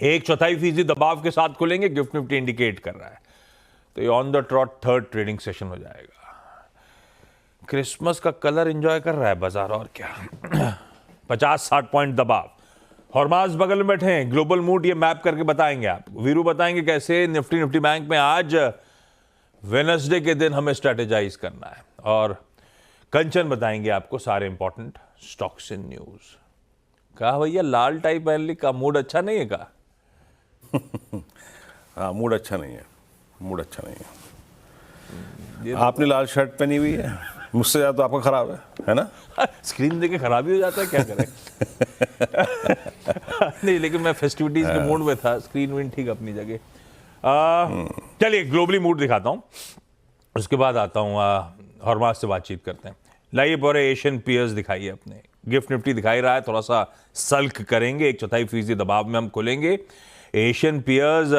1/4% दबाव के साथ खुलेंगे, गिफ्ट निफ्टी इंडिकेट कर रहा है। तो ये on the trout third trading session हो जाएगा। क्रिसमस का कलर एंजॉय कर रहा है बाजार, और क्या। 50-60 पॉइंट दबाव। हॉर्माज बगल में बैठे हैं, ग्लोबल मूड ये मैप करके बताएंगे आपको। वीरू बताएंगे कैसे निफ्टी बैंक में आज वेडनेसडे के दिन हमें स्ट्रेटेजाइज करना है, और कंचन बताएंगे आपको सारे इंपॉर्टेंट स्टॉक्स इन न्यूज। कहा भैया लाल टाई पहन ली, का मूड अच्छा नहीं है का? हाँ, मूड अच्छा नहीं है, मूड अच्छा नहीं है। आपने लाल शर्ट पहनी हुई है, मुझसे ज़्यादा तो आपका खराब है ना? स्क्रीन देखे खराब ही हो जाता है, क्या करें। नहीं, लेकिन मैं फेस्टिविटीज के मूड में था, स्क्रीन विन ठीक अपनी जगह। चलिए ग्लोबली मूड दिखाता हूं, उसके बाद आता हूं हॉर्माज से बातचीत करते हैं। लाइए पूरे एशियन पीयर्स दिखाइए अपने। गिफ्ट निफ्टी दिखाई रहा है, थोड़ा सा सल्क करेंगे, 1/4% दबाव में हम खुलेंगे। एशियन पीयर्स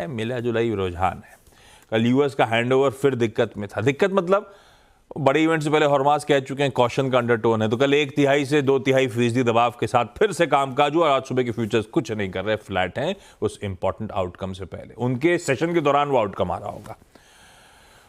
मिला जुलाई रुझान है। कल यूएस का हैंडओवर फिर दिक्कत में था। दिक्कत मतलब बड़े इवेंट से पहले हॉर्माज कह चुके हैं कॉशन का अंडरटोन है। तो कल 1/3 से 2/3% दबाव के साथ फिर से कामकाज हुआ। आज सुबह के फ्यूचर्स कुछ नहीं कर रहे, फ्लैट हैं उस इंपॉर्टेंट आउटकम से पहले। उनके सेशन के दौरान वो आउटकम आ रहा होगा।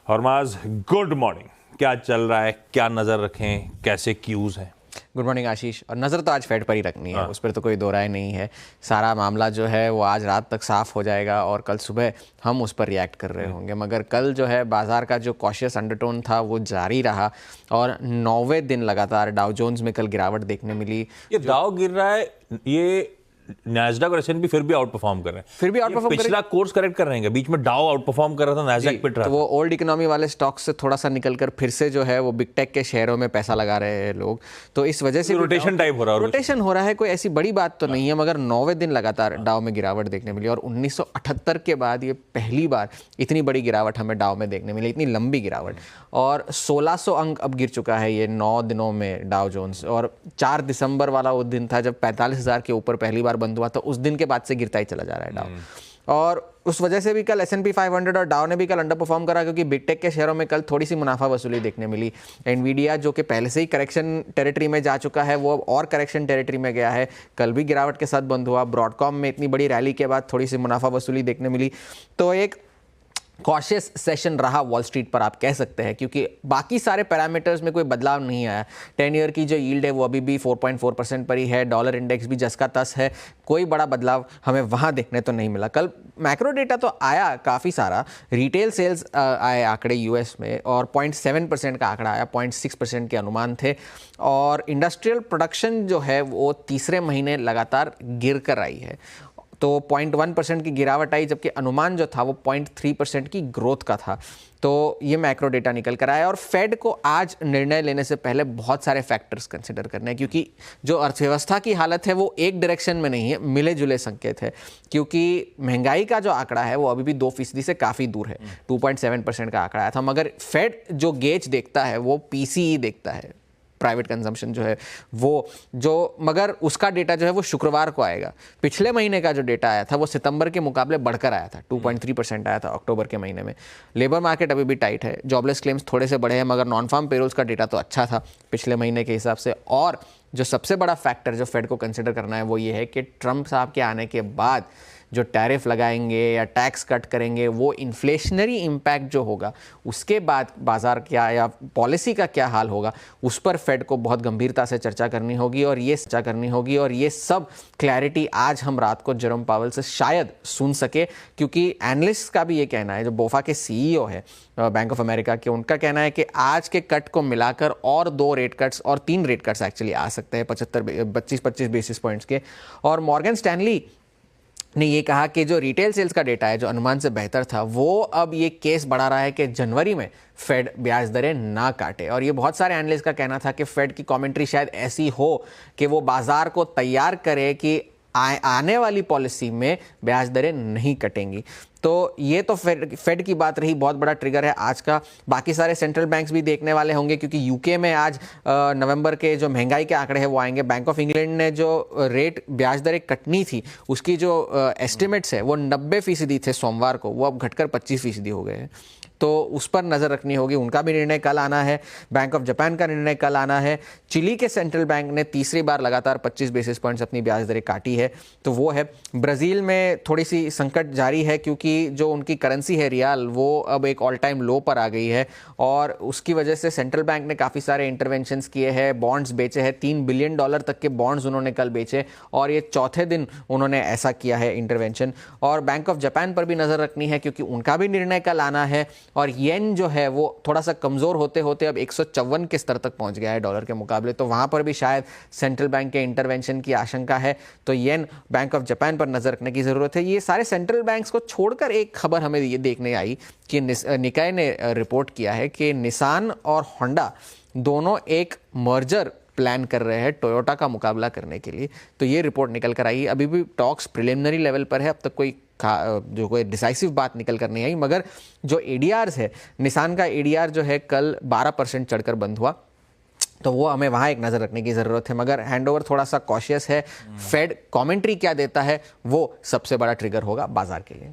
हॉर्माज गुड मॉर्निंग, क्या चल रहा है, क्या नजर रखें, कैसे क्यूज हैं? गुड मॉर्निंग आशीष। और नज़र तो आज फेड पर ही रखनी है, उस पर तो कोई दो राय नहीं है। सारा मामला जो है वो आज रात तक साफ हो जाएगा और कल सुबह हम उस पर रिएक्ट कर रहे होंगे। मगर कल जो है बाजार का जो कॉशियस अंडरटोन था वो जारी रहा और 9वें दिन लगातार डाउ जोन्स में कल गिरावट देखने मिली। ये डाउ गिर रहा है, ये नैस्डैक और एसएनपी फिर भी आउट परफॉर्म कर रहे हैं। फिर भी आउट परफॉर्म पिछला कोर्स करेक्ट कर रहे हैं। बीच में डाउ आउट परफॉर्म कर रहा था, नैस्डैक पिट रहा था। तो वो ओल्ड इकोनॉमी वाले स्टॉक्स से थोड़ा सा निकलकर फिर से जो है वो बिग टेक के शेयरों में पैसा लगा रहे हैं लोग। तो इस वजह से रोटेशन टाइप हो रहा है। रोटेशन हो रहा है, कोई ऐसी बड़ी बात तो नहीं है। मगर 9वें दिन लगातार डाउ में गिरावट देखने मिली और 1978 के बाद ये पहली बार इतनी बड़ी गिरावट हमें डाउ में देखने मिली, इतनी लंबी गिरावट। और 1600 अंक अब गिर चुका है ये 9 दिनों में डाउ जोन्स। और 4 दिसंबर वाला वो दिन था जब 45,000 के ऊपर पहली बार बंद हुआ, तो उस दिन के बाद से गिरता ही चला जा रहा है डाउ। और उस वजह से भी कल S&P 500 और डाउ ने भी कल अंडर परफॉर्म करा, क्योंकि बिग टेक के शेयरों में कल थोड़ी सी मुनाफा वसूली देखने मिली। एनवीडिया जो कि पहले से ही करेक्शन टेरिटरी में जा चुका है, वो अब और करेक्शन टेरिटरी में गया है, कल भी गिरावट के साथ बंद हुआ। ब्रॉडकॉम में इतनी बड़ी रैली के बाद थोड़ी सी मुनाफा वसूली देखने मिली। तो एक कॉशियस सेशन रहा वॉल स्ट्रीट पर, आप कह सकते हैं, क्योंकि बाकी सारे पैरामीटर्स में कोई बदलाव नहीं आया। 10 ईयर की जो यील्ड है वो अभी भी 4.4% पर ही है। डॉलर इंडेक्स भी जस का तस है, कोई बड़ा बदलाव हमें वहाँ देखने तो नहीं मिला। कल मैक्रो डेटा तो आया काफ़ी सारा। रिटेल सेल्स आए आंकड़े यूएस में, और 0.7% का आंकड़ा आया, 0.6% के अनुमान थे। और इंडस्ट्रियल प्रोडक्शन जो है वो तीसरे महीने लगातार गिर कर आई है, तो 0.1% की गिरावट आई, जबकि अनुमान जो था वो 0.3% की ग्रोथ का था। तो ये मैक्रो डेटा निकल कर आया। और फेड को आज निर्णय लेने से पहले बहुत सारे फैक्टर्स कंसिडर करने हैं, क्योंकि जो अर्थव्यवस्था की हालत है वो एक डायरेक्शन में नहीं है, मिले जुले संकेत है। क्योंकि महंगाई का जो आंकड़ा है वो अभी भी 2% से काफ़ी दूर है, 2.7% का आंकड़ा आया था। मगर फेड जो गेज देखता है वो PCE देखता है, प्राइवेट कंजम्पशन जो है वो, जो मगर उसका डेटा जो है वो शुक्रवार को आएगा। पिछले महीने का जो डेटा आया था वो सितंबर के मुकाबले बढ़कर आया था, 2.3% आया था अक्टूबर के महीने में। लेबर मार्केट अभी भी टाइट है, जॉबलेस क्लेम्स थोड़े से बढ़े हैं, मगर नॉन फार्म पेरोल्स का डेटा तो अच्छा था पिछले महीने के हिसाब से। और जो सबसे बड़ा फैक्टर जो फेड को कंसिडर करना है वो ये है कि ट्रंप साहब के आने के बाद जो टैरिफ लगाएंगे या टैक्स कट करेंगे, वो इन्फ्लेशनरी इम्पैक्ट जो होगा उसके बाद बाजार क्या या पॉलिसी का क्या हाल होगा, उस पर फेड को बहुत गंभीरता से चर्चा करनी होगी। और ये सब क्लैरिटी आज हम रात को जेरोम पावेल से शायद सुन सके, क्योंकि एनालिस्ट का भी ये कहना है, जो बोफा के CEO है बैंक ऑफ अमेरिका के, उनका कहना है कि आज के कट को मिलाकर और 2 रेट कट्स और 3 रेट कट्स एक्चुअली आ सकते हैं, 25 बेसिस पॉइंट्स के। और मॉर्गन स्टैनली ने ये कहा कि जो रिटेल सेल्स का डेटा है जो अनुमान से बेहतर था, वो अब ये केस बढ़ा रहा है कि जनवरी में फेड ब्याज दरें ना काटे। और ये बहुत सारे एनालिस्ट का कहना था कि फेड की कमेंट्री शायद ऐसी हो कि वो बाजार को तैयार करे कि आने वाली पॉलिसी में ब्याज दरें नहीं कटेंगी। तो ये तो फेड की बात रही, बहुत बड़ा ट्रिगर है आज का। बाकी सारे सेंट्रल बैंक्स भी देखने वाले होंगे क्योंकि यूके में आज नवंबर के जो महंगाई के आंकड़े हैं वो आएंगे। बैंक ऑफ इंग्लैंड ने जो रेट ब्याज दरें कटनी थी उसकी जो एस्टिमेट्स है वो 90% थे सोमवार को, वो अब घटकर 25% हो गए हैं। तो उस पर नज़र रखनी होगी। उनका भी निर्णय कल आना है। बैंक ऑफ जापान का निर्णय कल आना है। चिली के सेंट्रल बैंक ने तीसरी बार लगातार 25 बेसिस पॉइंट्स अपनी ब्याज दरें काटी है, तो वो है। ब्राज़ील में थोड़ी सी संकट जारी है क्योंकि जो उनकी करेंसी है रियाल वो अब एक ऑल टाइम लो पर आ गई है और उसकी वजह से सेंट्रल बैंक ने काफ़ी सारे इंटरवेंशंस किए हैं, बॉन्ड्स बेचे हैं। $3 बिलियन तक के बॉन्ड्स उन्होंने कल बेचे और ये चौथे दिन उन्होंने ऐसा किया है इंटरवेंशन। और बैंक ऑफ जापान पर भी नज़र रखनी है क्योंकि उनका भी निर्णय कल आना है। और येन जो है वो थोड़ा सा कमज़ोर होते होते अब 154 के स्तर तक पहुंच गया है डॉलर के मुकाबले, तो वहाँ पर भी शायद सेंट्रल बैंक के इंटरवेंशन की आशंका है। तो येन, बैंक ऑफ जापान पर नज़र रखने की ज़रूरत है। ये सारे सेंट्रल बैंक्स को छोड़कर एक खबर हमें ये देखने आई कि निकाय ने रिपोर्ट किया है कि निसान और होंडा दोनों एक मर्जर प्लान कर रहे हैं टोयोटा का मुकाबला करने के लिए। तो ये रिपोर्ट निकल कर आई। अभी भी टॉक्स प्रिलिमिनरी लेवल पर है, अब तक कोई डिसाइसिव बात निकल कर नहीं आई, मगर जो एडीआर्स है, निसान का एडीआर जो है कल 12% चढ़कर बंद हुआ, तो वो हमें वहाँ एक नज़र रखने की ज़रूरत है। मगर हैंडओवर थोड़ा सा कॉशियस है। फेड कमेंट्री क्या देता है वो सबसे बड़ा ट्रिगर होगा बाजार के लिए।